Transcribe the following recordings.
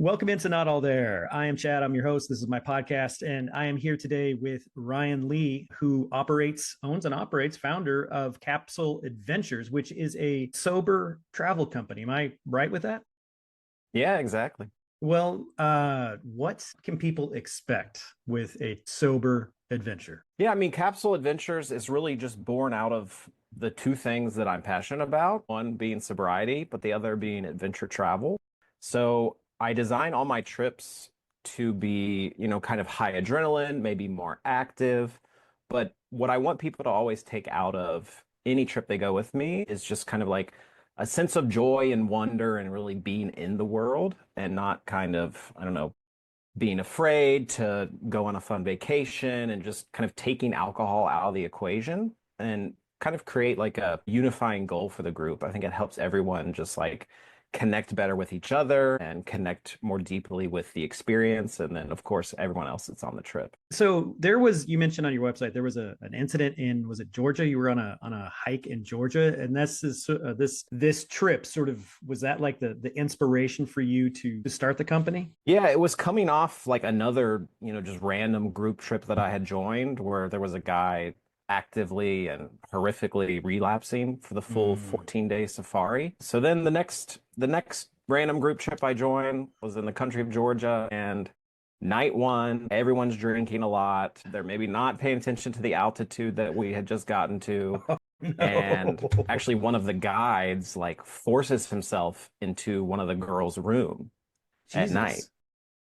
Welcome into Not All There. I am Chad. I'm your host. This is my podcast, and I am here today with Ryan Lee, who owns and operates, founder of Capsule Adventures, which is a sober travel company. Am I right with that? Yeah, exactly. Well, what can people expect with a sober adventure? Yeah, I mean, Capsule Adventures is really just born out of the two things that I'm passionate about, one being sobriety, but the other being adventure travel. So I design all my trips to be, kind of high adrenaline, maybe more active. But what I want people to always take out of any trip they go with me is just kind of like a sense of joy and wonder and really being in the world and not kind of, I don't know, being afraid to go on a fun vacation and just kind of taking alcohol out of the equation and kind of create like a unifying goal for the group. I think it helps everyone just like connect better with each other and connect more deeply with the experience. And then, of course, everyone else that's on the trip. So you mentioned on your website, there was an incident in, was it Georgia? You were on a hike in Georgia, and this trip sort of, was that like the inspiration for you to start the company? Yeah, it was coming off like another, just random group trip that I had joined where there was a guy actively and horrifically relapsing for the full Mm. 14-day safari. So then the next random group trip I joined was in the country of Georgia, and night one, everyone's drinking a lot. They're maybe not paying attention to the altitude that we had just gotten to. And No. actually one of the guides like forces himself into one of the girls' room at night. Jesus.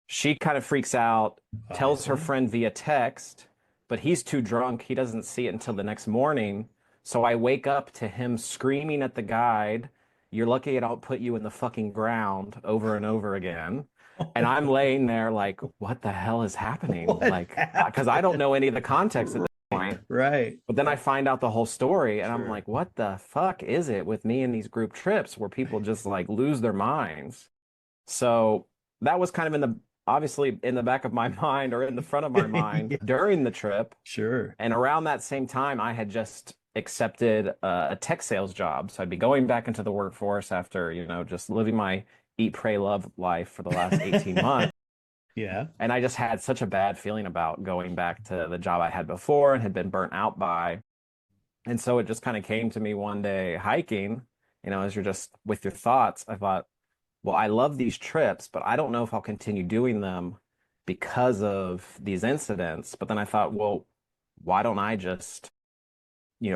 She kind of freaks out, tells her Obviously. friend via text, but he's too drunk. He doesn't see it until the next morning. So I wake up to him screaming at the guide, "You're lucky I don't put you in the fucking ground," over and over again. And I'm laying there like, what the hell is happening? What Like, because I don't happened? know any of the context at this Right, point. right. But then I find out the whole story and I'm Sure. like, what the fuck is it with me and these group trips where people just like lose their minds? So that was kind of obviously in the back of my mind or in the front of my mind Yeah, during the trip. sure. And around that same time, I had just accepted a tech sales job. So I'd be going back into the workforce after, just living my eat, pray, love life for the last 18 months. Yeah. And I just had such a bad feeling about going back to the job I had before and had been burnt out by. And so it just kind of came to me one day hiking, as you're just with your thoughts. I thought, well, I love these trips, but I don't know if I'll continue doing them because of these incidents. But then I thought, well, why don't I just,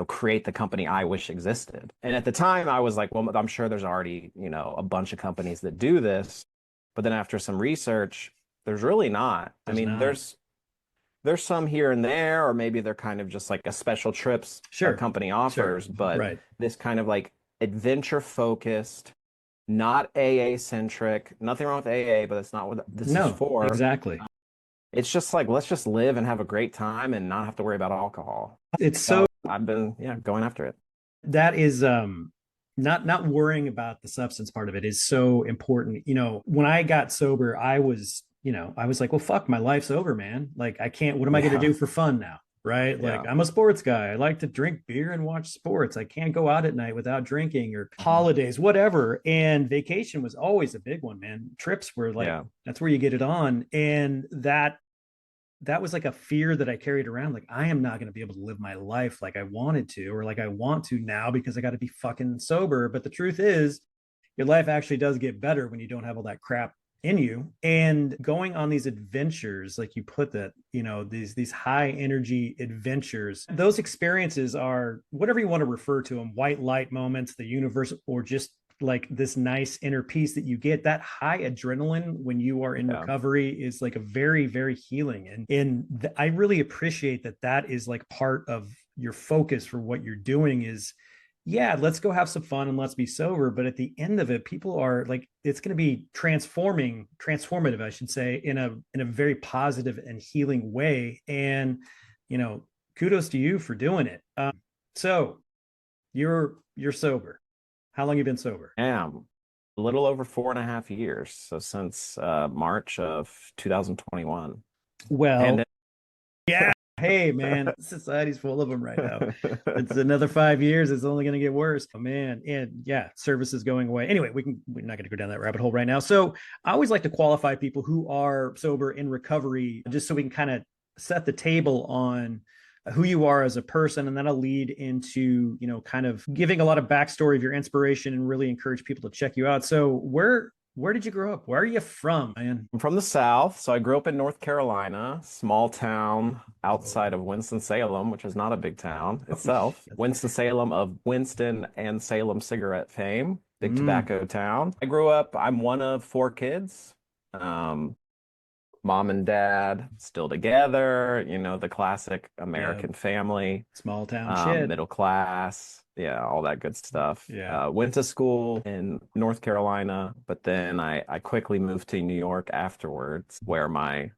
create the company I wish existed? And at the time, I was like, well, I'm sure there's already, a bunch of companies that do this. But then after some research, there's really not. I There's mean, not. there's some here and there, or maybe they're kind of just like a special trips a Sure. company Sure. offers, but Right. this kind of like adventure focused, not AA centric. Nothing wrong with AA, but it's not what this is No, for. exactly. It's just like let's just live and have a great time and not have to worry about alcohol. It's so So I've been, yeah, going after it. that is not worrying about the substance part of it is so important. When I got sober, I was like, well, fuck, my life's over, man. Like, I can't, what am I going to Yeah, do for fun now? Right. Like, yeah, I'm a sports guy. I like to drink beer and watch sports. I can't go out at night without drinking, or holidays, whatever. And vacation was always a big one, man. Trips were like, yeah, that's where you get it on. And that was like a fear that I carried around. Like, I am not going to be able to live my life like I wanted to, or like I want to now, because I got to be fucking sober. But the truth is, your life actually does get better when you don't have all that crap in you. And going on these adventures, like you put that, these high energy adventures, those experiences are whatever you want to refer to them, white light moments, the universe, or just like this nice inner peace that you get. That high adrenaline when you are in yeah. recovery is like a very, very healing. And I really appreciate that is like part of your focus for what you're doing is, yeah, let's go have some fun and let's be sober. But at the end of it, people are like, it's going to be transformative, I should say, in a very positive and healing way. And you know, kudos to you for doing it. So you're sober. How long you been sober? Am a little over 4.5 years. So since March of 2021. Well, Pandemic. yeah, Hey, man, society's full of them right now. It's another 5 years. It's only going to get worse. Oh, man. And yeah, service is going away. Anyway, we're not going to go down that rabbit hole right now. So I always like to qualify people who are sober in recovery, just so we can kind of set the table on who you are as a person, and that'll lead into, kind of giving a lot of backstory of your inspiration and really encourage people to check you out. So where did you grow up? Where are you from, man? I'm from the South, so I grew up in North Carolina, small town outside Oh, of Winston-Salem, which is not a big town oh itself. Winston-Salem of Winston and Salem cigarette fame, big tobacco town. I grew up, I'm one of four kids. Um, Mom and dad still together, the classic yeah, American family, small town shit. middle class, yeah, all that good stuff. Yeah. Went to school in North Carolina, but then I quickly moved to New York afterwards, where my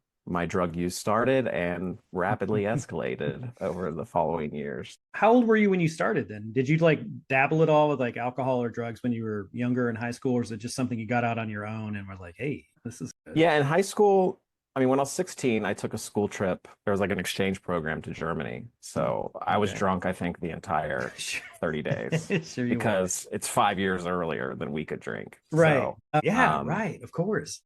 drug use started and rapidly escalated over the following years. How old were you when you started then? Did you like dabble at all with like alcohol or drugs when you were younger in high school, or is it just something you got out on your own and were like, hey, this is good? Yeah, in high school, I mean, when I was 16, I took a school trip. There was like an exchange program to Germany. So I was Okay. drunk, I think, the entire 30 days Sure you were. because it's 5 years earlier than we could drink. Right. So, Yeah, um, right. Of course.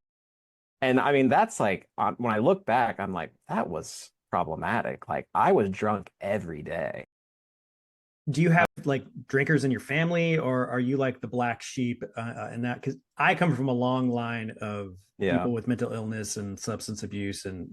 and I mean, that's like, when I look back, I'm like, that was problematic. Like, I was drunk every day. Do you have like drinkers in your family, or are you like the black sheep in that? Because I come from a long line of Yeah. people with mental illness and substance abuse, and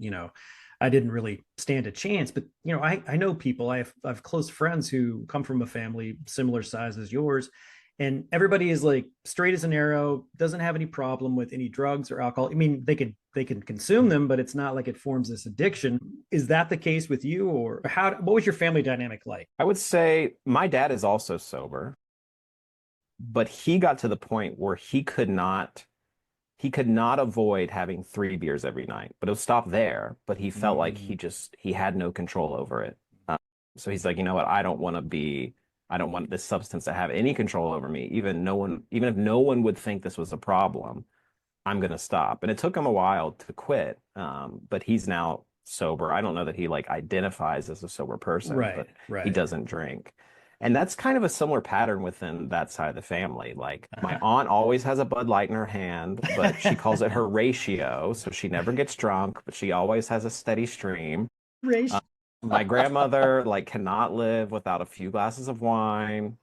I didn't really stand a chance. But I know people. I have close friends who come from a family similar size as yours, and everybody is like straight as an arrow, doesn't have any problem with any drugs or alcohol. I mean, they can consume them, but it's not like it forms this addiction. Is that the case with you, or what was your family dynamic like? I would say my dad is also sober, but he got to the point where he could not avoid having 3 beers every night, but it would stop there. But he felt like Mm, he had no control over it. So he's like, you know what? I don't want this substance to have any control over me. Even if no one would think this was a problem, I'm gonna stop. And it took him a while to quit. But he's now sober. I don't know that he like identifies as a sober person, right, but he right. doesn't drink. And that's kind of a similar pattern within that side of the family. Like my Uh-huh. aunt always has a Bud Light in her hand, but she calls it her ratio. So she never gets drunk, but she always has a steady stream. Uh, Race. my grandmother like cannot live without a few glasses of wine.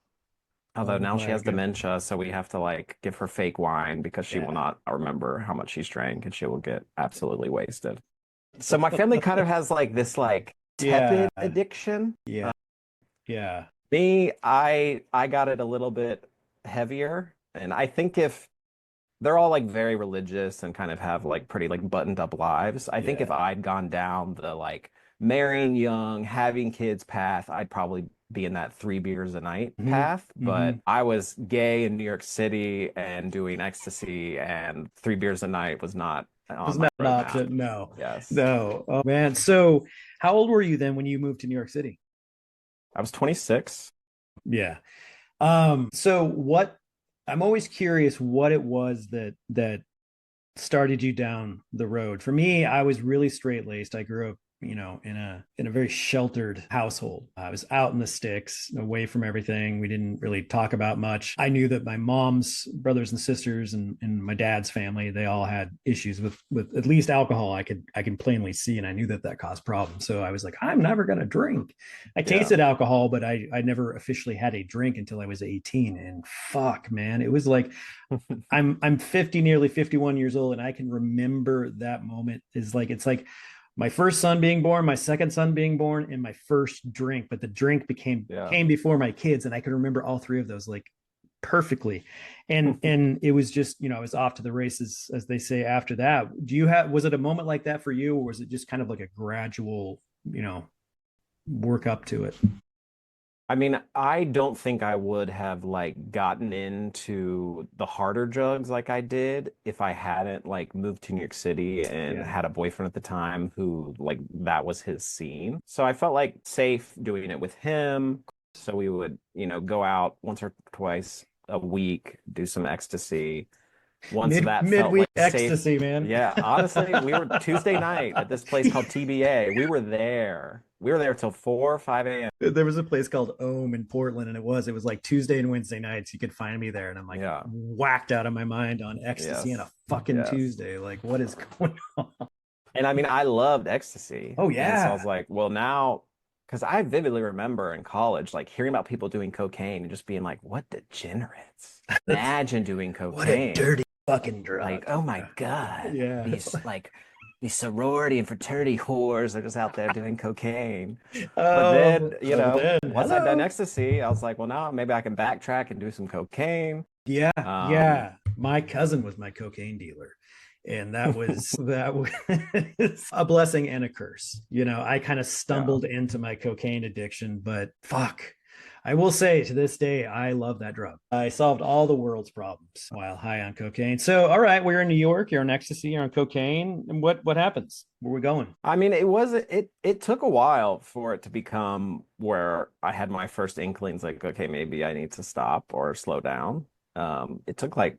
Although Oh now she my has god. dementia, so we have to like give her fake wine because she will Yeah. not remember how much she's drank and she will get absolutely wasted. So my family kind of has like this like Yeah. tepid addiction. Yeah. Yeah. Me, I got it a little bit heavier. And I think if they're all like very religious and kind of have like pretty like buttoned up lives, I think if Yeah. I'd gone down the like marrying young, having kids path, I'd probably be in that 3 beers a night Hmm. path. Hmm. But I was gay in New York City and doing ecstasy, and 3 beers a night was not on Was my not an roadmap. option. No. Yes. No. Oh man. So how old were you then when you moved to New York City? I was 26. Yeah. So what I'm always curious what it was that started you down the road. For me, I was really straight laced. I grew up, in a very sheltered household. I was out in the sticks, away from everything. We didn't really talk about much. I knew that my mom's brothers and sisters and my dad's family, they all had issues with at least alcohol. I can plainly see, and I knew that caused problems. So I was like, I'm never gonna drink. I Yeah. tasted alcohol, but I never officially had a drink until I was 18. And fuck, man, it was like I'm 50, nearly 51 years old, and I can remember that moment. Is like it's like my first son being born, my second son being born, and my first drink. But the drink became Yeah. came before my kids, and I can remember all three of those like perfectly. And it was just, I was off to the races, as they say. After that, was it a moment like that for you, or was it just kind of like a gradual, work up to it? I mean, I don't think I would have like gotten into the harder drugs like I did if I hadn't like moved to New York City and Yeah. had a boyfriend at the time who like that was his scene. So I felt like safe doing it with him. So we would, go out once or twice a week, do some ecstasy. Once that felt Midweek like safe. ecstasy, man. Yeah, honestly, we were Tuesday night at this place called TBA. We were there We were there till 4 or 5 a.m. There was a place called Ohm in Portland, and it was like Tuesday and Wednesday nights. You could find me there, and I'm like Yeah. whacked out of my mind on ecstasy on a Yes. fucking Yes. Tuesday. Like, what is going on? And I mean, I loved ecstasy. Oh And so I was yeah, like, well, now, because I vividly remember in college, like hearing about people doing cocaine and just being like, what degenerates? that's Imagine doing what a cocaine. dirty fucking drug. Like, oh my Yeah, God, yeah. these sorority and fraternity whores are just out there doing cocaine. But then, But then once I'd done hello. ecstasy, I was like, well, now maybe I can backtrack and do some cocaine. Yeah, Um, yeah. My cousin was my cocaine dealer. And that was a blessing and a curse. I kind of yeah. stumbled into my cocaine addiction, but fuck. I will say to this day, I love that drug. I solved all the world's problems while high on cocaine. So, all right, we're in New York. You're on ecstasy. You're on cocaine. And what happens? Where we going? I mean, it took a while for it to become where I had my first inklings like, okay, maybe I need to stop or slow down. It took like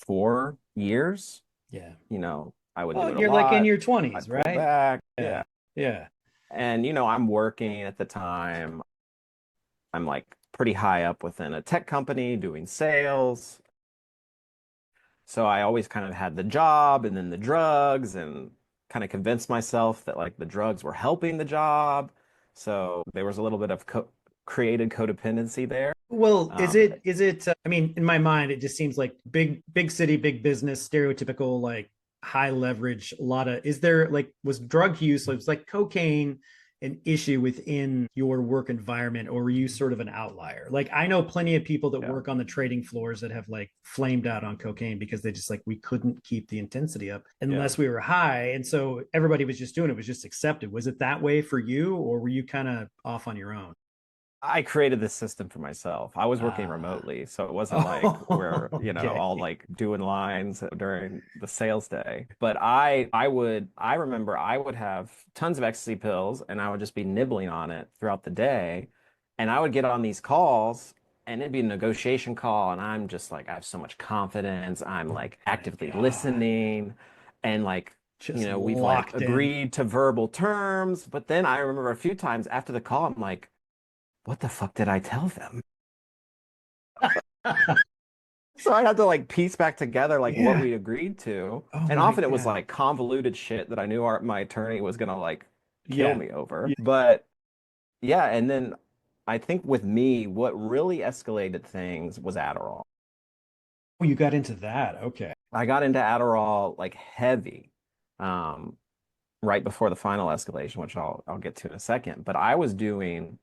4 years. Yeah. I would do Well, it a you're like in lot. your 20s, I'd pull right? back. Yeah. Yeah. Yeah. And I'm working at the time. I'm like pretty high up within a tech company doing sales. So I always kind of had the job and then the drugs and kind of convinced myself that like the drugs were helping the job. So there was a little bit of created codependency there. Well, is Um, it is it I mean, in my mind it just seems like big city, big business, stereotypical like high leverage, a lot of is there like was drug use, like was like cocaine an issue within your work environment or were you sort of an outlier? Like I know plenty of people that yeah, work on the trading floors that have like flamed out on cocaine because they just like we couldn't keep the intensity up yeah. unless we were high. And so everybody was just doing it, was just accepted. Was it that way for you or were you kind of off on your own? I created this system for myself. I was working Ah. remotely, so it wasn't like we're, Oh, okay. all like doing lines during the sales day. But I remember I would have tons of ecstasy pills and I would just be nibbling on it throughout the day. And I would get on these calls and it'd be a negotiation call and I'm just like I have so much confidence. I'm like My actively God. listening and like Just we've like locked in. agreed to verbal terms, but then I remember a few times after the call, I'm like, what the fuck did I tell them? So I had to like piece back together like what Yeah. we agreed to. Oh And my often it was God. like convoluted shit that I knew my attorney was gonna like kill Yeah. me over. Yeah. But yeah, and then I think with me, what really escalated things was Adderall. Oh, you got into that. Okay. I got into Adderall like heavy, um, right before the final escalation, which I'll get to in a second. But I was doing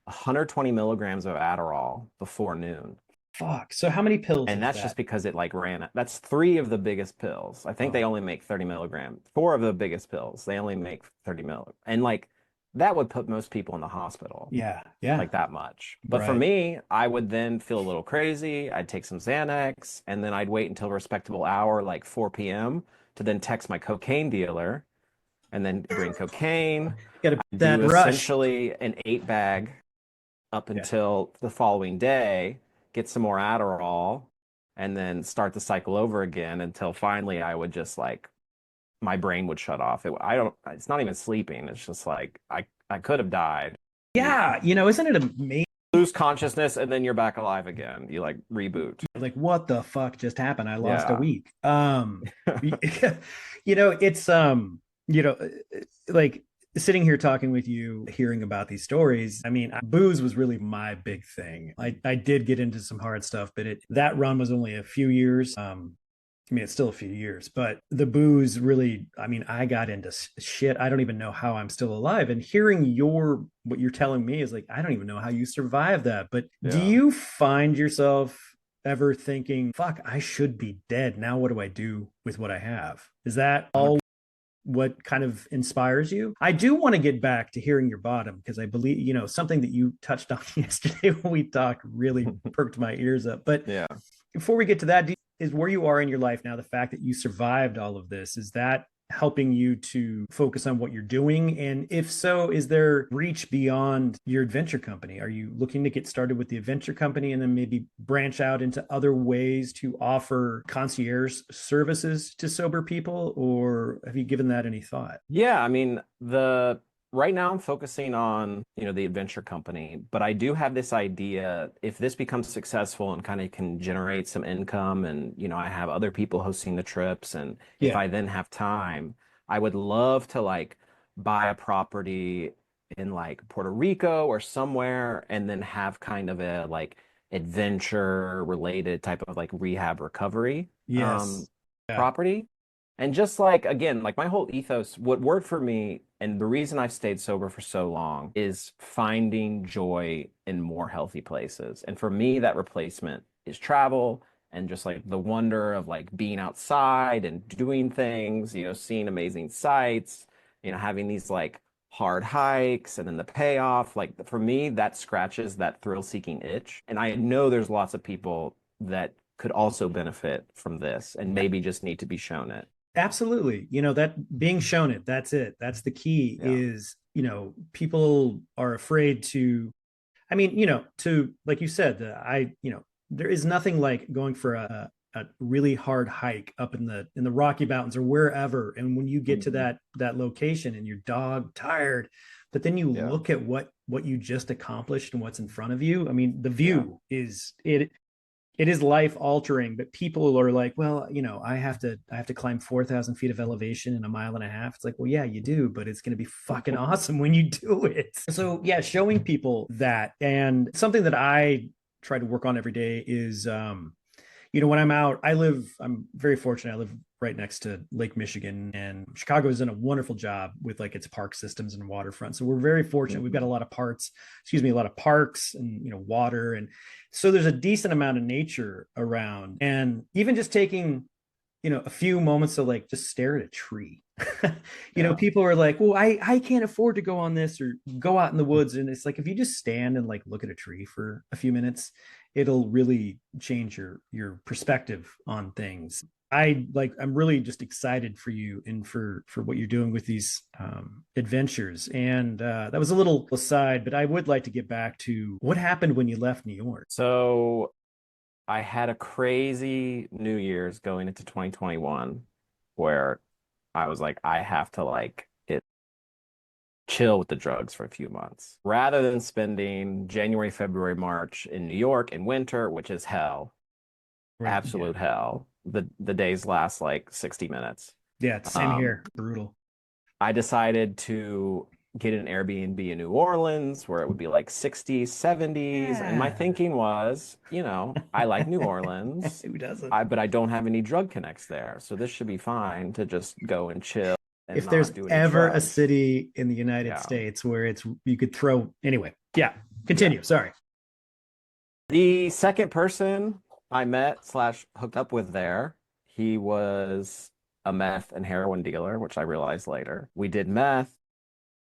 120 milligrams of Adderall before noon. Fuck. So how many pills And is that's just that? because it like that's three of the biggest pills. I think they Oh, only make 30 milligram. Four of the biggest pills, they only make 30 milligram. And like that would put most people in the hospital, yeah. Yeah. like that much. But for Right. me, I would then feel a little crazy. I'd take some Xanax and then I'd wait until a respectable hour, like 4 p.m., to then text my cocaine dealer and then bring cocaine. Got that Do rush. essentially an 8 bag up Yeah. until the following day, get some more Adderall, and then start the cycle over again until finally I would just like my brain would shut off. It's not even sleeping. It's just like I could have died. You Yeah. Isn't it amazing? lose consciousness and then you're back alive again. You like reboot. Like, what the fuck just happened? I lost a Yeah. week. It's you know, like sitting here talking with you, hearing about these stories. I mean, booze was really my big thing. I did get into some hard stuff, but that run was only a few years. I mean, it's still a few years, but the booze really, I mean, I got into shit. I don't even know how I'm still alive. And hearing what you're telling me is like, I don't even know how you survived that. But do Yeah. you find yourself ever thinking, fuck, I should be dead. Now, what do I do with what I have? Is that all 100%. what kind of inspires you? I do want to get back to hearing your bottom because I believe, something that you touched on yesterday when we talked really perked my ears up. But Yeah. before we get to that, is where you are in your life now, the fact that you survived all of this, is that helping you to focus on what you're doing? And if so, is there reach beyond your adventure company? Are you looking to get started with the adventure company and then maybe branch out into other ways to offer concierge services to sober people? Or have you given that any thought? Yeah, I mean, the right now I'm focusing on, the adventure company, but I do have this idea if this becomes successful and kind of can generate some income and, I have other people hosting the trips and if Yeah. I then have time, I would love to like buy a property in like Puerto Rico or somewhere and then have kind of a like adventure related type of like rehab recovery Yes. Yeah. property. And just like, again, like my whole ethos, what worked for me and the reason I've stayed sober for so long is finding joy in more healthy places. And for me, that replacement is travel and just like the wonder of like being outside and doing things, seeing amazing sights, having these like hard hikes and then the payoff. Like for me, that scratches that thrill-seeking itch. And I know there's lots of people that could also benefit from this and maybe just need to be shown it. Absolutely. That being shown it, that's it. That's the key Yeah. is, people are afraid to, I mean, to, like you said, there is nothing like going for a really hard hike up in the Rocky Mountains or wherever. And when you get to Mhm. that location and your dog tired, but then you Yeah. look at what you just accomplished and what's in front of you. I mean, the Yeah. view it is life altering, but people are like, well, I have to climb 4,000 feet of elevation in a mile and a half. It's like, well, yeah, you do, but it's going to be fucking awesome when you do it. So yeah, showing people that, and something that I try to work on every day is, when I'm out, I'm very fortunate. I live right next to Lake Michigan, and Chicago has done a wonderful job with like its park systems and waterfront. So we're very fortunate. We've got a Mhm. lot of a lot of parks and, water. And so there's a decent amount of nature around. And even just taking, a few moments to like just stare at a tree. Yeah. People are like, well, I can't afford to go on this or go out in the woods. And it's like, if you just stand and like look at a tree for a few minutes, it'll really change your perspective on things. I'm really just excited for you and for what you're doing with these adventures. And that was a little aside, but I would like to get back to what happened when you left New York. So I had a crazy New Year's going into 2021 where I was like, I have to like chill with the drugs for a few months rather than spending January, February, March in New York in winter, which is hell, Right. Yeah. absolute hell. The days last like 60 minutes. Yeah. Same Um, here. Brutal. I decided to get an Airbnb in New Orleans where it would be like 60s, 70s. And my Yeah. thinking was, I like New Orleans, Who doesn't? but I don't have any drug connects there. So this should be fine to just go and chill and If there's not do any ever a drugs. city in the United Yeah. States where it's you could throw anyway. Yeah. Yeah. Continue. Sorry. The second person I met slash hooked up with there, he was a meth and heroin dealer, which I realized later. We did meth,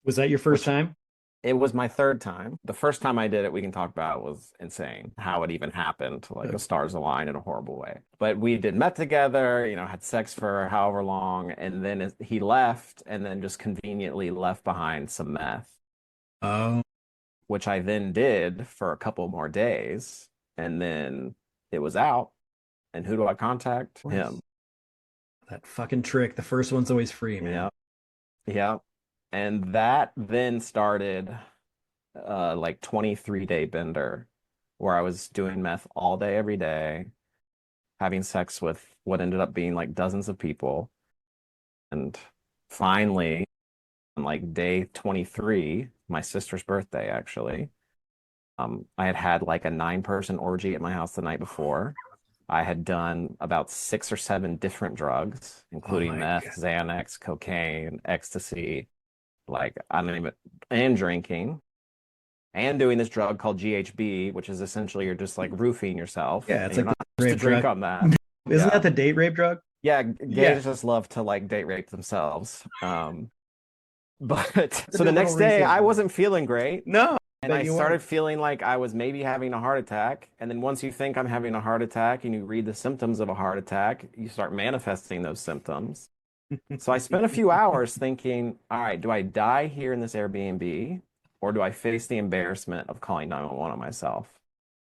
Was that your first which time? it was my third time. The first time I did it, we can talk about, was insane. How it even happened, like Uh, the stars aligned in a horrible way. But we did met together, had sex for however long, and then he left, and then just conveniently left behind some meth, oh, which I then did for a couple more days, and then it was out. And who do I of contact? Him. course. That fucking trick. The first one's always free, man. Yeah, yeah. And that then started like 23-day bender where I was doing meth all day, every day, having sex with what ended up being like dozens of people. And finally, on like day 23, my sister's birthday, actually, I had had like a 9-person orgy at my house the night before. I had done about 6 or 7 different drugs, Oh including my meth, god. Xanax, cocaine, ecstasy, like I don't even, and drinking, and doing this drug called GHB, which is essentially you're just like roofing yourself Yeah, it's and you're like the not supposed to rape drink drug. on that. Isn't that Yeah. the date rape drug? Yeah, Yeah. gays just love to like date rape themselves. But To so do the a little next day research I on that. wasn't feeling great. No, And bet I you started weren't. feeling like I was maybe having a heart attack. And then once you think I'm having a heart attack and you read the symptoms of a heart attack, you start manifesting those symptoms. So I spent a few hours thinking, all right, do I die here in this Airbnb or do I face the embarrassment of calling 911 on myself?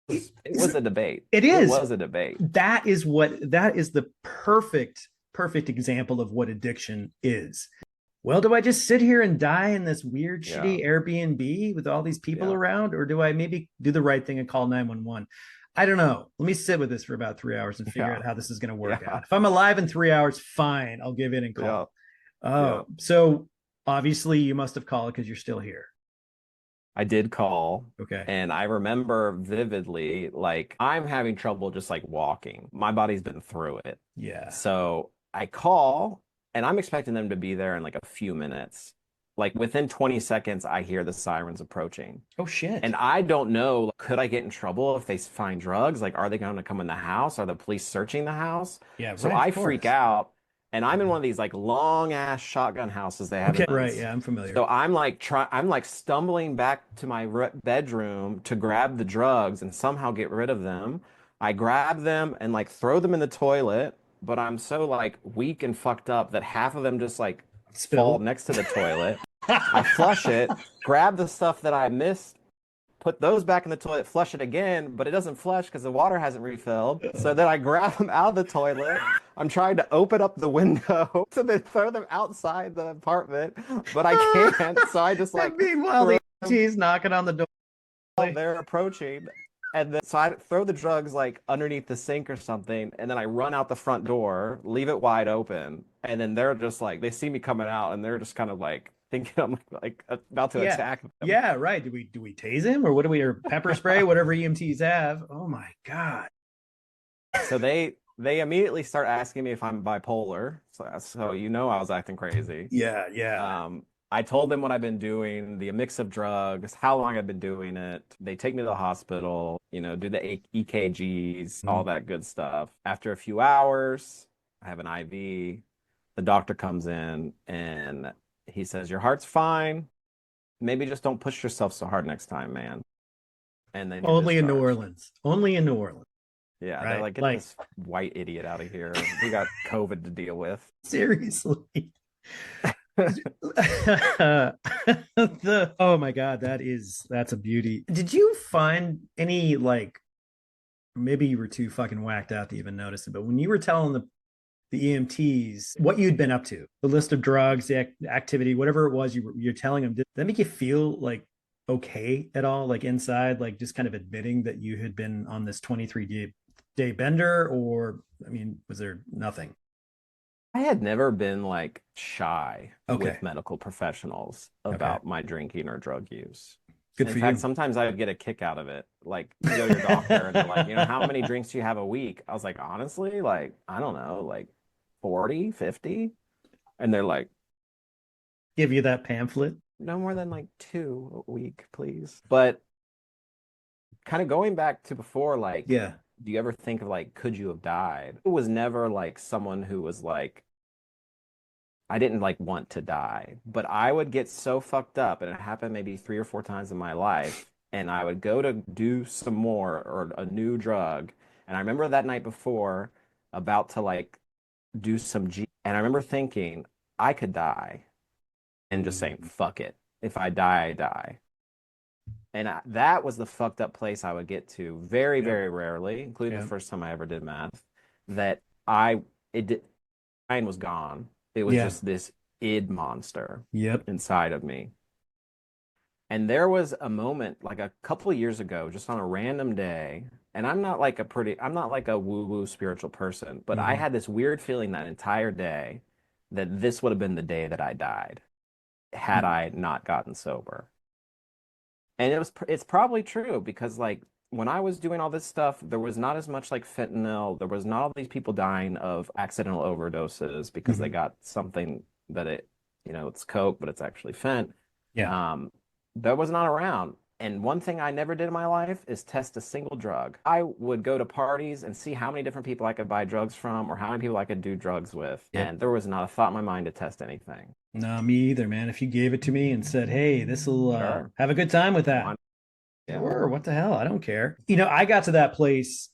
It was a debate. It It is. was a debate. That is the perfect example of what addiction is. well, do I just sit here and die in this weird, Yeah. shitty Airbnb with all these people Yeah. around? Or do I maybe do the right thing and call 911? I don't know. Let me sit with this for about 3 hours and figure Yeah. out how this is going to work Yeah. out. If I'm alive in 3 hours, fine, I'll give in and Yeah. call. Yeah. Oh, so obviously you must have called because you're still here. I did call, Okay. and I remember vividly, like, I'm having trouble just like walking. My body's been through it. Yeah. So I call, and I'm expecting them to be there in like a few minutes. Like within 20 seconds, I hear the sirens approaching. Oh, shit. And I don't know, like, could I get in trouble if they find drugs? Like, are they going to come in the house? Are the police searching the house? Yeah, So right. Of I freak course. out, and I'm in one of these like long ass shotgun houses they have Okay. in Right. this. Yeah, I'm familiar. So I'm like stumbling back to my bedroom to grab the drugs and somehow get rid of them. I grab them and like throw them in the toilet, but I'm so like weak and fucked up that half of them just like fall Spill. next to the toilet. I flush it, grab the stuff that I missed, put those back in the toilet, flush it again, but it doesn't flush because the water hasn't refilled. So then I grab them out of the toilet. I'm trying to open up the window to then throw them outside the apartment, but I can't. So I just And like meanwhile, the throw them EMT's knocking on the door. while they're approaching. And then so I throw the drugs like underneath the sink or something, and then I run out the front door, leave it wide open, and then they're just like they see me coming out, and they're just kind of like thinking I'm like about to Yeah. attack them. Yeah, right. Do we tase him or what do we or pepper spray, whatever EMTs have? Oh my God. So they immediately start asking me if I'm bipolar. So you know I was acting crazy. Yeah, yeah. I told them what I've been doing, the mix of drugs, how long I've been doing it. They take me to the hospital, do the EKGs, all Mhm. that good stuff. After a few hours, I have an IV. The doctor comes in and he says, "Your heart's fine. Maybe just don't push yourself so hard next time, man." And then you're Only in New discharged. Orleans. Only in New Orleans, Yeah, they're right? like, "Get Like this white idiot out of here. We got COVID to deal with." seriously. Oh my God, that's a beauty. Did you find any like maybe you were too fucking whacked out to even notice it, but when you were telling the EMTs what you'd been up to, the list of drugs, the activity, whatever it was you're telling them, did that make you feel like okay at all? Like inside, like just kind of admitting that you had been on this 23-day bender, or I mean, was there nothing? I had never been like shy Okay. with medical professionals Okay. about my drinking or drug use. Good In for fact, you. sometimes I would get a kick out of it. Like you go to your doctor and they're like, how many drinks do you have a week? I was like, honestly, like, I don't know, like 40, 50. And they're like, Give you that pamphlet. no more than like two a week, please. But kind of going back to before, like, Yeah. do you ever think of like, could you have died? It was never like someone who was like, I didn't like want to die, but I would get so fucked up, and it happened maybe 3 or 4 times in my life. And I would go to do some more or a new drug. And I remember that night before, about to like do some G, and I remember thinking I could die and just saying, Mm. fuck it. If I die, I die. And that was the fucked up place I would get to very, Yep. very rarely, including the Yep. first time I ever did math, that I, it did, mine was gone. It was Yeah. just this id monster Yep. inside of me. And there was a moment like a couple of years ago, just on a random day, and I'm not like a woo-woo spiritual person, but I Hmm. had this weird feeling that entire day that this would have been the day that I died had I not gotten sober. And it's probably true because like when I was doing all this stuff, there was not as much like fentanyl. There was not all these people dying of accidental overdoses because they Hmm. got something that it's coke, but it's actually fent. Yeah. Um, that was not around. And one thing I never did in my life is test a single drug. I would go to parties and see how many different people I could buy drugs from or how many people I could do drugs with. Yep. And there was not a thought in my mind to test anything. No, me either, man. If you gave it to me and said, "Hey, this will Sure. have a good time with that," Why- Yeah. sure, what the hell? I don't care. I got to that place,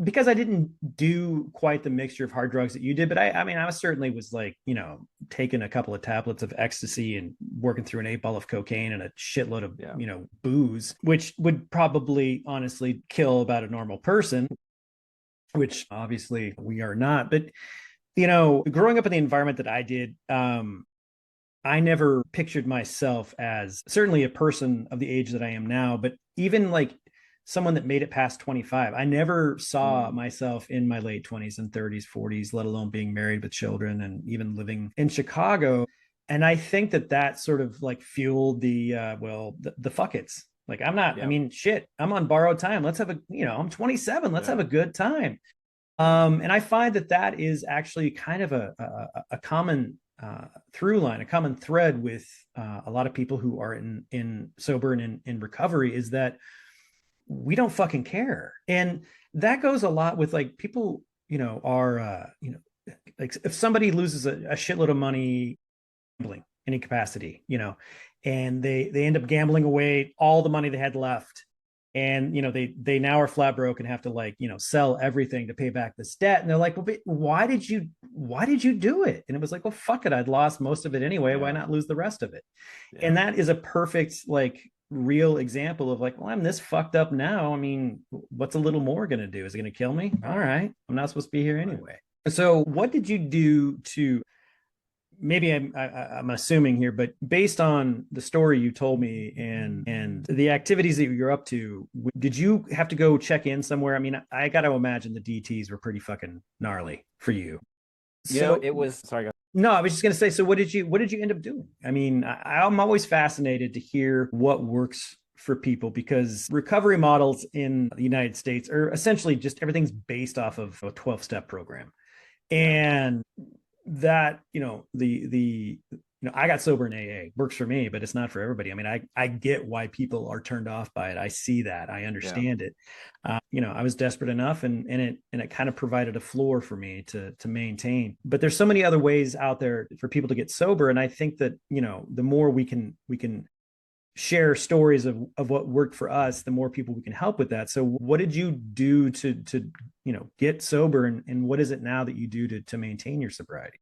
because I didn't do quite the mixture of hard drugs that you did, but I mean, I was certainly was like, taking a couple of tablets of ecstasy and working through an 8 ball of cocaine and a shitload of, Yeah. booze, which would probably honestly kill about a normal person, which obviously we are not. But, growing up in the environment that I did, I never pictured myself as certainly a person of the age that I am now, but even like someone that made it past 25. I never saw Mm, myself in my late 20s and 30s, 40s, let alone being married with children and even living in Chicago. And I think that that sort of like fueled the fuck it's. Like, I'm not, I yeah, mean, shit, I'm on borrowed time. Let's have I'm 27. Let's have yeah, a good time. And I find that that is actually kind of a common through line, a common thread with a lot of people who are in sober and in recovery is that we don't fucking care. And that goes a lot with like people, are, like if somebody loses a shitload of money gambling, any capacity, and they end up gambling away all the money they had left. And they now are flat broke and have to like sell everything to pay back this debt. And they're like, well, why did you do it? And it was like, well, fuck it, I'd lost most of it anyway. Why yeah, not lose the rest of it? And yeah. that is a perfect like real example of like, well, I'm this fucked up now. I mean, what's a little more going to do? Is it going to kill me? All right, I'm not supposed to be here Right. anyway. So what did you do to, maybe I'm assuming here, but based on the story you told me and the activities that you're up to, did you have to go check in somewhere? I mean, I got to imagine the DTs were pretty fucking gnarly for you. So It was, sorry, no, I was just gonna say. So what did you end up doing? I mean, I'm always fascinated to hear what works for people because recovery models in the United States are essentially just everything's based off of a 12-step program. yeah, And that I got sober in AA, works for me, but it's not for everybody. I mean, I get why people are turned off by it. I see that, I yeah. understand it. I was desperate enough, and it kind of provided a floor for me to maintain. But there's so many other ways out there for people to get sober, and I think that the more we can share stories of what worked for us, the more people we can help with that. So what did you do to get sober, and what is it now that you do to maintain your sobriety?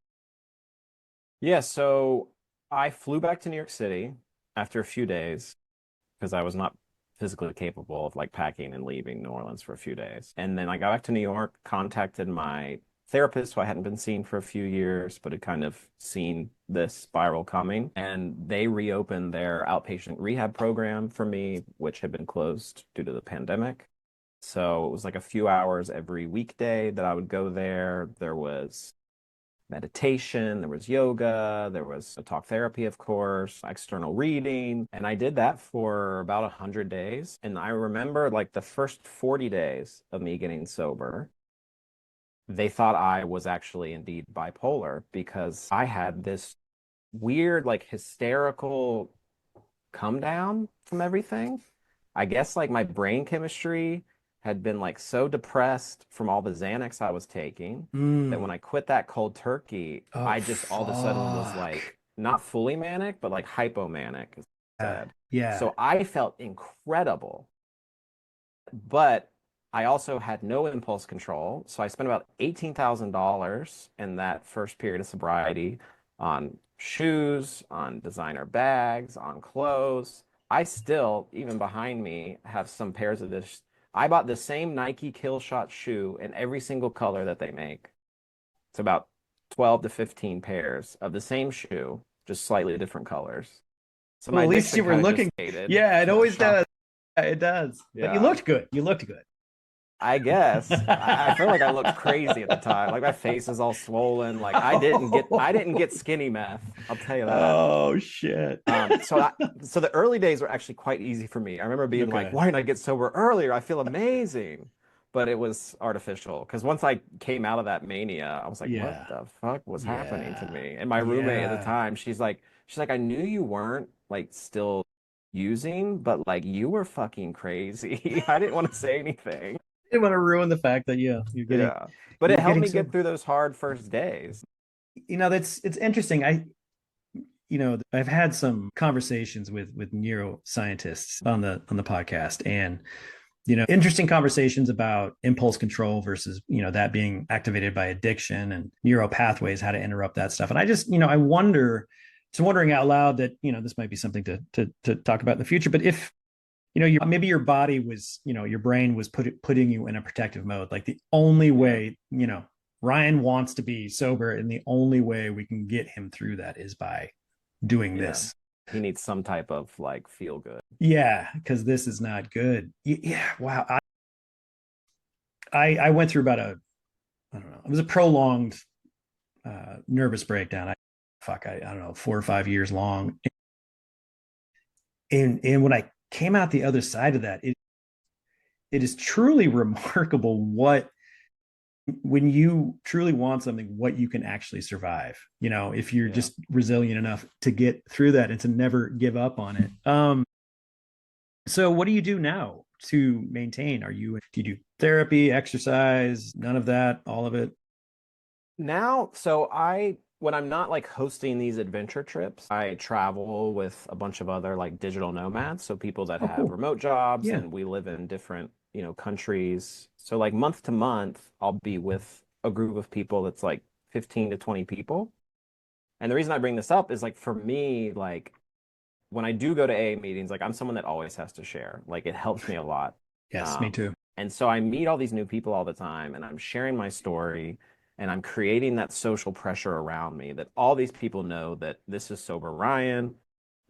Yeah, so I flew back to New York City after a few days because I was not physically capable of like packing and leaving New Orleans for a few days. And then I got back to New York, contacted my therapist who I hadn't been seeing for a few years, but had kind of seen this spiral coming. And they reopened their outpatient rehab program for me, which had been closed due to the pandemic. So it was like a few hours every weekday that I would go there. There was meditation, there was yoga, there was a talk therapy, of course, external reading. And I did that for about 100 days. And I remember like the first 40 days of me getting sober, they thought I was actually indeed bipolar because I had this weird, like hysterical come down from everything. I guess like my brain chemistry had been like so depressed from all the Xanax I was taking that when Mm. I quit that cold turkey, Oh, I just all of a sudden was fuck. like not fully manic, but like hypomanic, as I Yeah. said. Yeah. So I felt incredible, but I also had no impulse control. So I spent about $18,000 in that first period of sobriety on shoes, on designer bags, on clothes. I still, even behind me, have some pairs of this. I bought the same Nike Kill Shot shoe in every single color that they make. It's about 12 to 15 pairs of the same shoe, just slightly different colors. So Well, my at least addiction you were kind of just looking. faded Yeah, it to always shop. does. Yeah, it does. But you Yeah. looked good. You looked good. I guess I feel like I looked crazy at the time. Like my face is all swollen. Like I didn't get skinny meth. I'll tell you that. Oh shit. So the early days were actually quite easy for me. I remember being like, Okay. why didn't I get sober earlier? I feel amazing. But it was artificial because once I came out of that mania, I was like, what Yeah. the fuck was happening to Yeah. me? And my roommate at the Yeah. time, she's like, I knew you weren't like still using, but like you were fucking crazy. I didn't want to say anything. I didn't want to ruin the fact that you're getting Yeah. But it you're helped getting me get sober. through those hard first days. That's it's interesting. I've had some conversations with neuroscientists on the podcast, and interesting conversations about impulse control versus that being activated by addiction and neural pathways, how to interrupt that stuff. And I just I wonder, so wondering out loud that this might be something to talk about in the future. But if maybe your body was, your brain was putting you in a protective mode, like the only Yeah. way Ryan wants to be sober, and the only way we can get him through that is by doing Yeah. this. He needs some type of like feel good. Yeah, because this is not good. Yeah, wow. I went through about I don't know, it was a prolonged nervous breakdown. I don't know, 4 or 5 years long. And when I came out the other side of that, it is truly remarkable what when you truly want something, what you can actually survive. If you're Yeah. just resilient enough to get through that and to never give up on it. So what do you do now to maintain? Do you do therapy, exercise, none of that, all of it? Now, when I'm not like hosting these adventure trips, I travel with a bunch of other like digital nomads. So people that Oh, have cool. remote jobs Yeah. and we live in different, countries. So like month to month, I'll be with a group of people that's like 15 to 20 people. And the reason I bring this up is like for me, like when I do go to AA meetings, like I'm someone that always has to share. Like it helps me a lot. Yes, me Um, too. and so I meet all these new people all the time and I'm sharing my story and I'm creating that social pressure around me that all these people know that this is sober Ryan.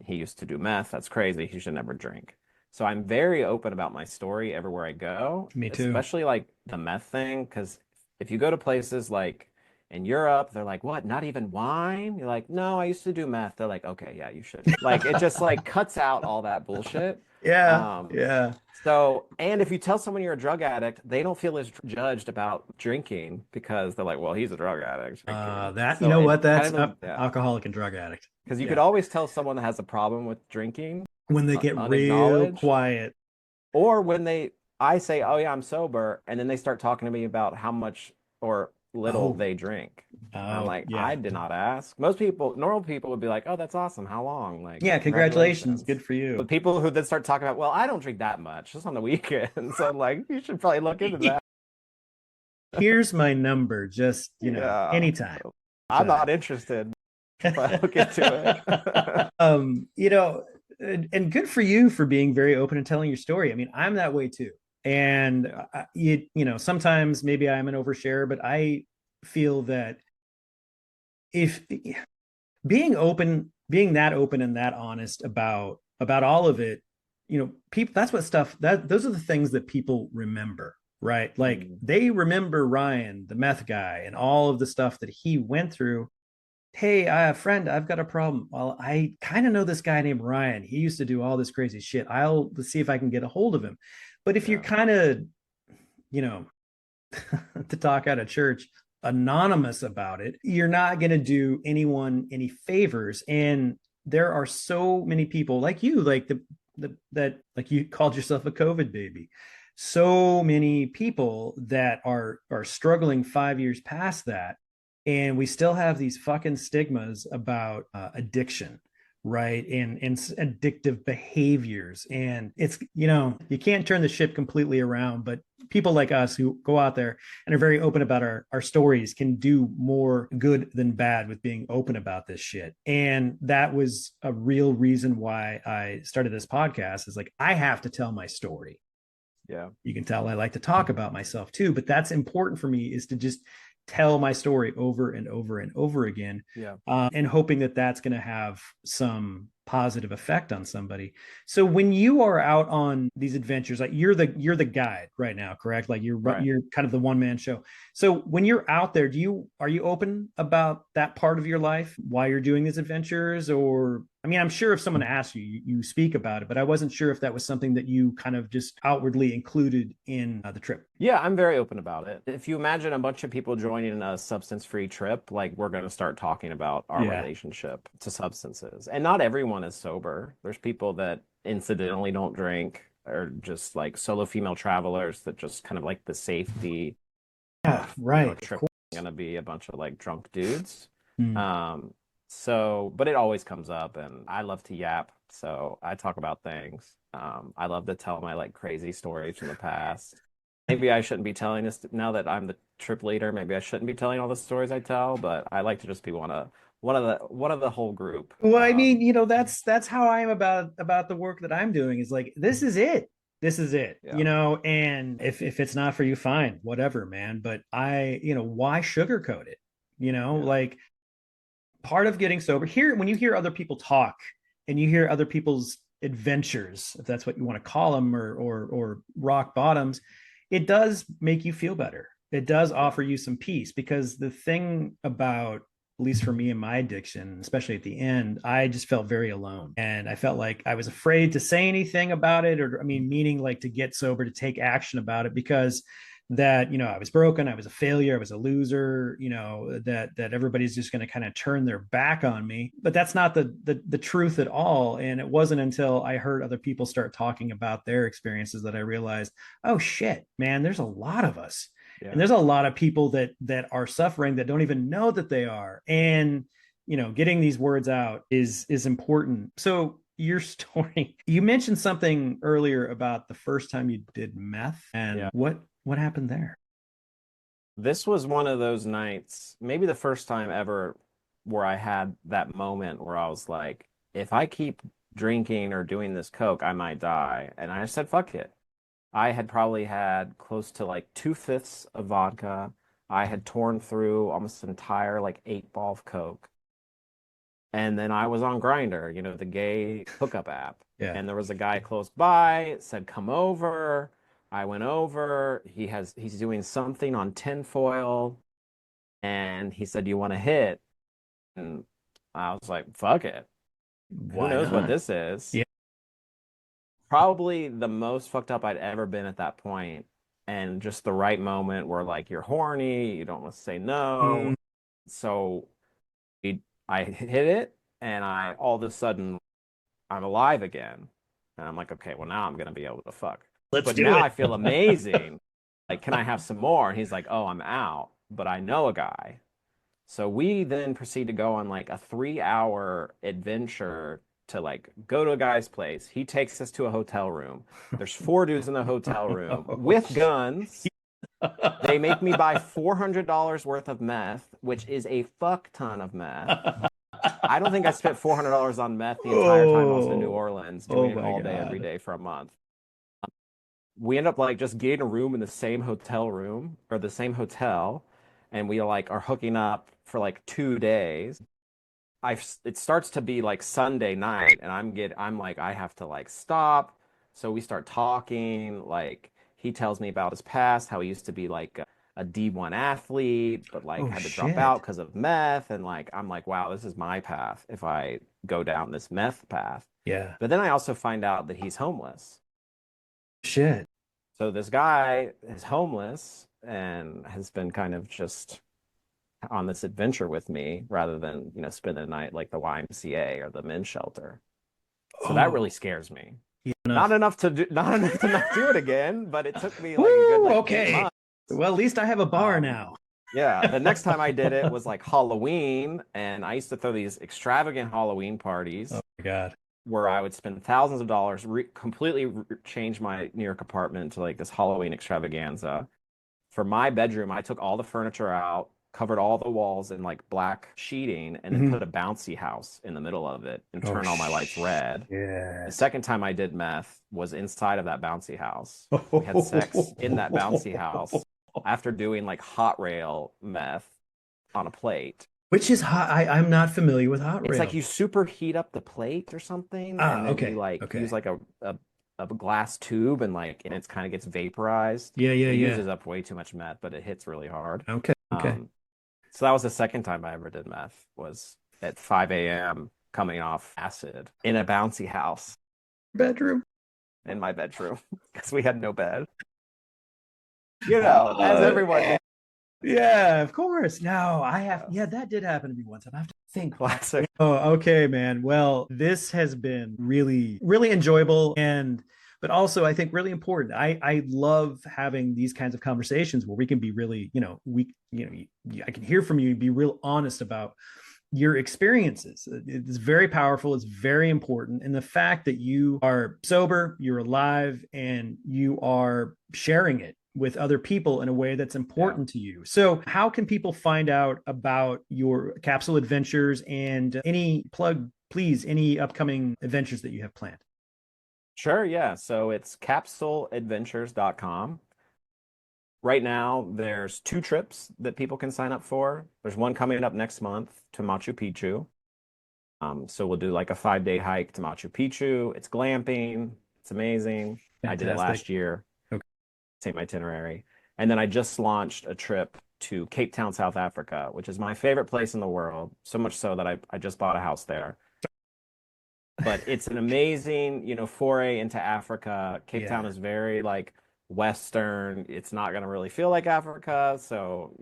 He used to do meth. That's crazy. He should never drink. So I'm very open about my story everywhere I go, Me too. especially like the meth thing. Because if you go to places like in Europe, they're like, what? Not even wine? You're like, no, I used to do meth. They're like, okay, yeah, you shouldn't. Like, it just like cuts out all that bullshit. Yeah, Um, yeah. and if you tell someone you're a drug addict, they don't feel as judged about drinking because they're like, well, he's a drug addict drinking. That, you So know it what? That's kind of, yeah, alcoholic and drug addict. because you could Yeah. always tell someone that has a problem with drinking When they get real unacknowledged, quiet. or I say, oh yeah, I'm sober, and then they start talking to me about how much or little Oh, they drink. And I'm oh, like, I yeah. did not ask. Most people, normal people would be like, oh, that's awesome. How long? Like, Yeah, congratulations. congratulations. Good for you. But people who then start talking about, well, I don't drink that much, just on the weekends. So I'm like, you should probably look into that. Here's my number. Just, Yeah. anytime. I'm not interested. Should probably look into it. You know, and good for you for being very open and telling your story. I mean, I'm that way too. And Yeah. sometimes maybe I'm an overshare, but I feel that if being that open and that honest about all of it, people, that's what stuff that those are the things that people remember, right? Like Mm, they remember Ryan, the meth guy, and all of the stuff that he went through. Hey, friend, I've got a problem. Well, I kind of know this guy named Ryan. He used to do all this crazy shit. I'll see if I can get a hold of him. But if you're yeah. kind of, you know, to talk out of church, anonymous about it, you're not going to do anyone any favors. And there are so many people like you, like that, like you called yourself a COVID baby. So many people that are struggling 5 years past that, and we still have these fucking stigmas about addiction, right? And addictive behaviors, and it's you can't turn the ship completely around, but people like us who go out there and are very open about our stories can do more good than bad with being open about this shit. And that was a real reason why I started this podcast, is like, I have to tell my story. Yeah. You can tell I like to talk about myself too, but that's important for me, is to just tell my story over and over and over again, Yeah. and hoping that that's going to have some positive effect on somebody. So when you are out on these adventures, like you're the guide right now, correct? Like Right. you're kind of the one man show. So when you're out there, are you open about that part of your life, why you're doing these adventures? Or I mean, I'm sure if someone asked you speak about it, but I wasn't sure if that was something that you kind of just outwardly included in the trip. Yeah, I'm very open about it. If you imagine a bunch of people joining a substance-free trip, like we're going to start talking about our Yeah. relationship to substances. And not everyone is sober. There's people that incidentally don't drink, or just like solo female travelers that just kind of like the safety Yeah, of, right. Of trip course. going to be a bunch of like drunk dudes. Hmm. Um, but it always comes up and I love to yap. So I talk about things. I love to tell my like crazy stories from the past. Maybe I shouldn't be telling this now that I'm the trip leader. Maybe I shouldn't be telling all the stories I tell, but I like to just be one of the whole group. Well, I mean, that's how I'm about the work that I'm doing, is like, this is it. This is it. Yeah, And if it's not for you, fine, whatever, man. But why sugarcoat it? yeah, Like, part of getting sober here, when you hear other people talk and you hear other people's adventures, if that's what you want to call them, or rock bottoms, it does make you feel better. It does offer you some peace, because the thing about, at least for me and my addiction, especially at the end, I just felt very alone. And I felt like I was afraid to say anything about it, or, I mean, meaning like to get sober, to take action about it, because that, I was broken, I was a failure, I was a loser, that everybody's just going to kind of turn their back on me. But that's not the truth at all. And it wasn't until I heard other people start talking about their experiences that I realized, oh shit, man, there's a lot of us. Yeah. And there's a lot of people that are suffering that don't even know that they are. And getting these words out is important. So your story, you mentioned something earlier about the first time you did meth, and Yeah. what happened there? This was one of those nights, maybe the first time ever, where I had that moment where I was like, if I keep drinking or doing this coke, I might die. And I said, fuck it. I had probably had close to like 2/5 of vodka. I had torn through almost an entire like 8 ball of coke. And then I was on Grinder, the gay hookup app. Yeah. And there was a guy close by, said, come over. I went over. He's doing something on tinfoil. And he said, you want to hit? And I was like, fuck it. Who Why knows what not? this is? Yeah. Probably the most fucked up I'd ever been at that point. And just the right moment where like you're horny, you don't want to say no. Mm. So I hit it, and I all of a sudden I'm alive again. And I'm like, okay, well, now I'm gonna be able to fuck. Let's But do now it. I feel amazing. Like, can I have some more? And he's like, oh, I'm out, but I know a guy. So we then proceed to go on like a 3 hour adventure to like go to a guy's place. He takes us to a hotel room. There's 4 dudes in the hotel room Oh, with guns. They make me buy $400 worth of meth, which is a fuck ton of meth. I don't think I spent $400 on meth the entire time I was in New oh, Orleans oh doing it my all day, every God. day for a month. We end up like just getting a room in the same hotel room or the same hotel, and we like are hooking up for like 2 days. It starts to be like Sunday night, and I'm like I have to like stop. So we start talking. Like he tells me about his past, how he used to be like a D1 athlete, but like Oh had to drop shit. out because of meth. And like I'm like, wow, this is my path if I go down this meth path. Yeah. But then I also find out that he's homeless. Shit. So this guy is homeless and has been kind of just on this adventure with me rather than, spend the night like the YMCA or the men's shelter. So that really Oh, scares me. yeah, Not enough. enough to do, not enough to not do it again, but it took me like a good Woo, like eight okay. months. Well, at least I have a bar Um, now. yeah, the next time I did it was like Halloween, and I used to throw these extravagant Halloween Oh parties my God. where I would spend thousands of dollars, completely change my New York apartment to like this Halloween extravaganza. For my bedroom, I took all the furniture out, covered all the walls in like black sheeting, and then Mhm. put a bouncy house in the middle of it and Oh turned all my lights red. The shit. second time I did meth was inside of that bouncy house. We had sex in that bouncy house after doing like hot rail meth on a plate. Which is hot. I'm not familiar with hot It's like rail. you super heat up the plate or something, and Ah, then you okay. like use Okay. like a glass tube and like and it's kind of gets vaporized. Yeah, yeah, It yeah. uses up way too much meth, but it hits really hard. Okay. Okay. Um, so that was the second time I ever did meth was at 5 a.m. coming off acid in a bouncy house Bedroom. in my bedroom because we had no bed. As Uh, everyone did. yeah, of course. No, I have. Yes. Yeah, that did happen to me once. And I have to think back. Classic. Oh, okay, man. Well, this has been really, really enjoyable, and but also I think really important. I love having these kinds of conversations where we can be really, I can hear from you, be real honest about your experiences. It's very powerful. It's very important. And the fact that you are sober, you're alive, and you are sharing it with other people in a way that's Yeah. important to you. So, how can people find out about your capsule adventures and any plug, please, any upcoming adventures that you have planned? Sure. Yeah. So it's capsuleadventures.com. Right now, there's two trips that people can sign up for. There's one coming up next month to Machu Picchu. So we'll do like a 5-day hike to Machu Picchu. It's glamping. It's amazing. I did it Fantastic. last year. Okay. Same itinerary. And then I just launched a trip to Cape Town, South Africa, which is my favorite place in the world. So much so that I just bought a house there. But it's an amazing, foray into Africa. Cape Town Yeah. is very like Western. It's not going to really feel like Africa. So,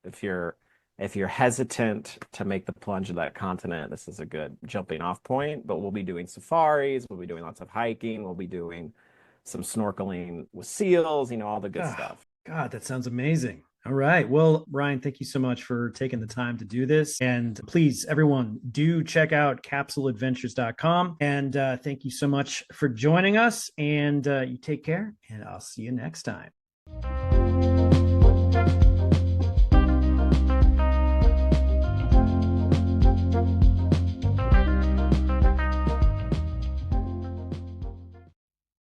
if you're hesitant to make the plunge of that continent, this is a good jumping off point. But we'll be doing safaris, we'll be doing lots of hiking, we'll be doing some snorkeling with seals, all the good Oh, stuff. God, that sounds amazing. All right. Well, Ryan, thank you so much for taking the time to do this. And please, everyone, do check out capsuleadventures.com. And thank you so much for joining us. And you take care, and I'll see you next time.